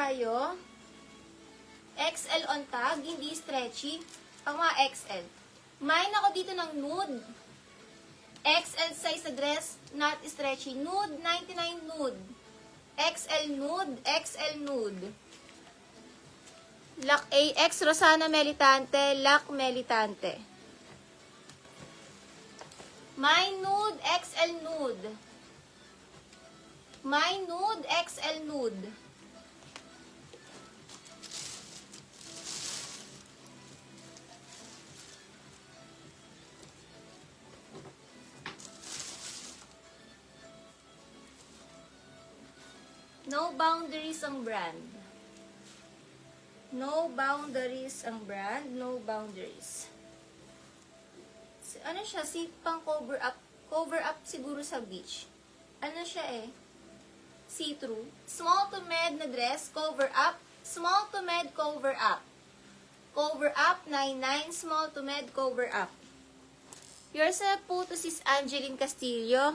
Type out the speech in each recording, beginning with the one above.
tayo. XL on tag, hindi stretchy. Ang mga XL. Mine ako dito ng nude. XL size na dress, not stretchy. Nude, 99 nude. XL nude, XL nude. Lac AX, Rosana Melitante, Lac Melitante. My nude, XL nude. My nude, XL nude. No boundaries ang brand. No boundaries ang brand. No boundaries. Ano siya? Si pang cover up. Cover up siguro sa beach. Ano siya eh? See-through. Small to med na dress. Cover up. Small to med cover up. Cover up. 99. Small to med cover up. Yours na po to sis Angeline Castillo.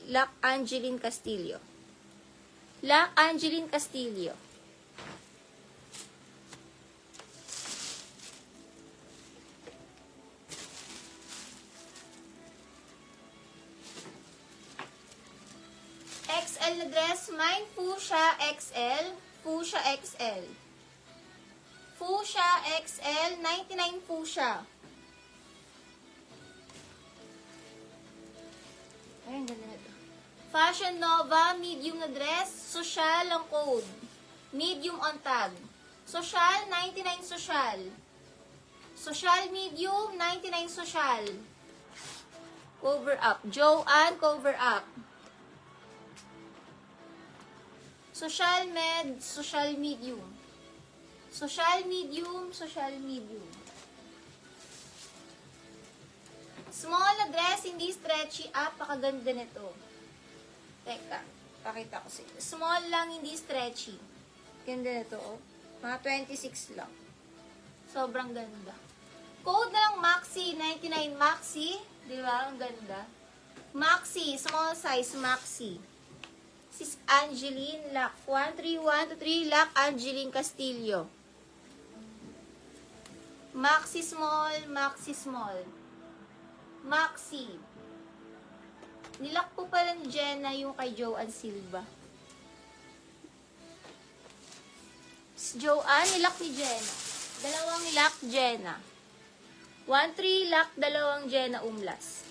Lac Angeline Castillo. Lac Angeline Castillo. XL na dress. Mine Fuchsia XL. Fuchsia XL. Fuchsia XL. 99 Fuchsia. Ayun, ganda na ito. Fashion Nova, medium na dress, social ang code. Medium on tag. Social, 99 social. Social medium, 99 social. Cover up. Joanne, cover up. Social med, social medium. Social medium, social medium. Small na dress, hindi stretchy. Pakaganda nito. Teka, pakita ko sa'yo. Small lang, hindi stretchy. Ganda na ito, oh. Mga 26 lang. Sobrang ganda. Code na lang Maxi, 99 Maxi. Di ba? Ang ganda. Maxi, small size Maxi. Sis Angeline, Lac. 13123, Lac Angeline Castillo. Maxi small, Maxi small. Maxi. Nilak po pala ni Jenna yung kay Joanne Silva. Si Joanne, nilak ni Jenna. Dalawang lock Jenna. 1-3 lock, dalawang Jenna Umlas.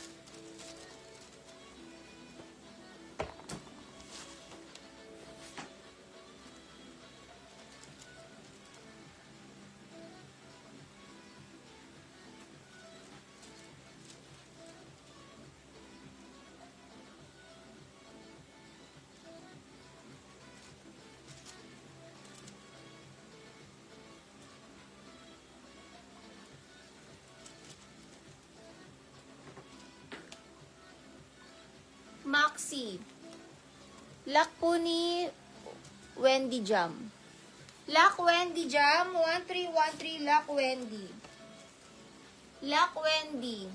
Maxi. Lock po ni Wendy Jam. Lock Wendy Jam. 1313 Lock Wendy. Lock Wendy.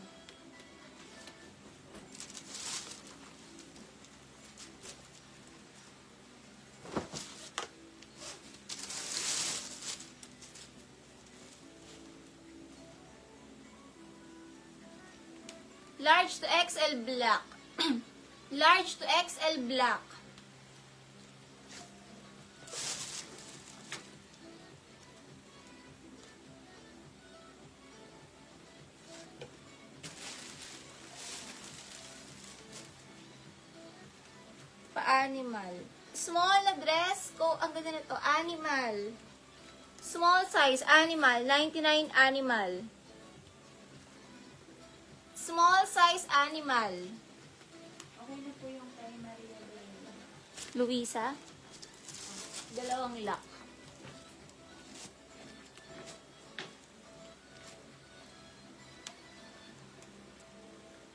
Large to XL black. Large to XL black. Pa-animal. Small na dress ko. Ang ganda na to. Animal. Small size. Animal. 99 animal. Small size animal. Okay na po yung kay Maria Belén. Luisa. Dalawang lock.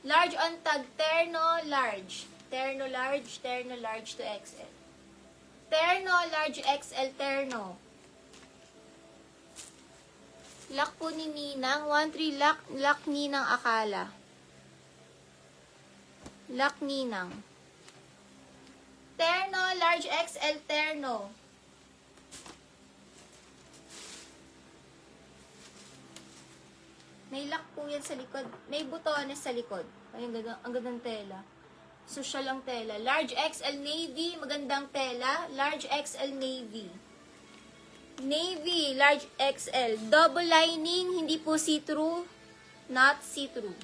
Large on tag. Terno large. Terno large. Terno large to XL. Terno large XL terno. Lock po ni Ninang. 1-3 lock. Lock Ninang Akala. Lock Ninang. Terno, large XL terno. May lock po yan sa likod. May butones sa likod. Ay, ang gandang tela. Social ang tela. Large XL Navy, magandang tela. Large XL Navy. Navy, large XL. Double lining, hindi po see-through. Not see-through.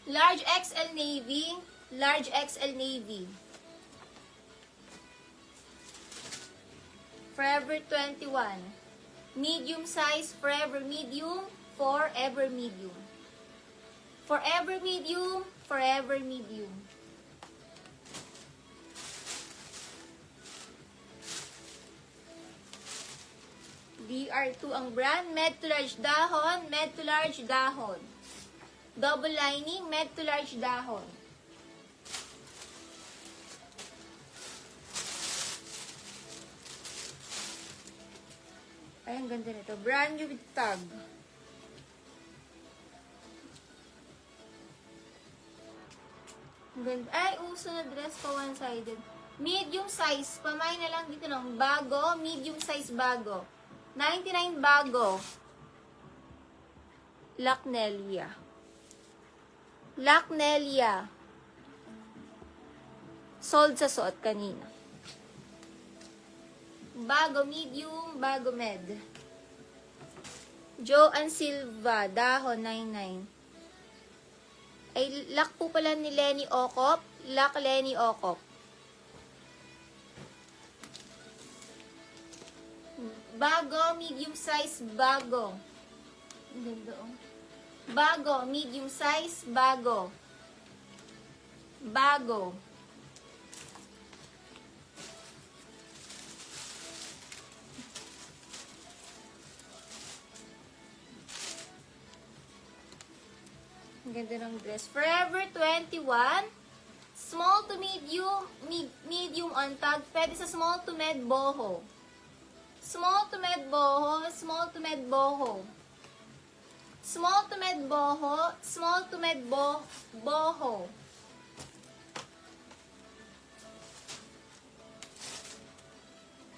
Large XL Navy. Large XL Navy. Forever 21. Medium size, forever medium, forever medium. Forever medium, forever medium. DR2 ang brand, med to large dahon, med to large dahon. Double lining, med to large dahon. Ay, ang ganda nito. Brand new with tag. Ang ganda. Ay, uso na dress pa one-sided. Medium size. Pamay na lang dito ng bago. Medium size bago. 99 bago. Lacnelia. Lacnelia. Sold sa suot kanina. Bago medium, bago med. Joan Silva, dahon 99. Ay, lock po pala ni Lenny Ocop. Lock Lenny Ocop. Bago, medium size, bago. Ang ganda, oh. Bago, medium size, bago. Bago. Ang ganda ng dress. Forever 21. Small to medium, medium on tag. Pwede sa small to med boho. Small to med boho, small to med boho. Small to med boho, small to med boho.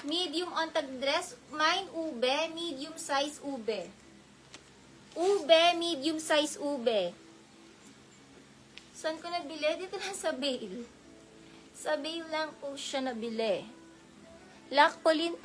Medium on tag dress. Mine ube, medium size ube. Ube, medium size ube. Saan ko nabili? Dito lang sa Bale. Sa Bale lang po siya nabili. Lock Pauline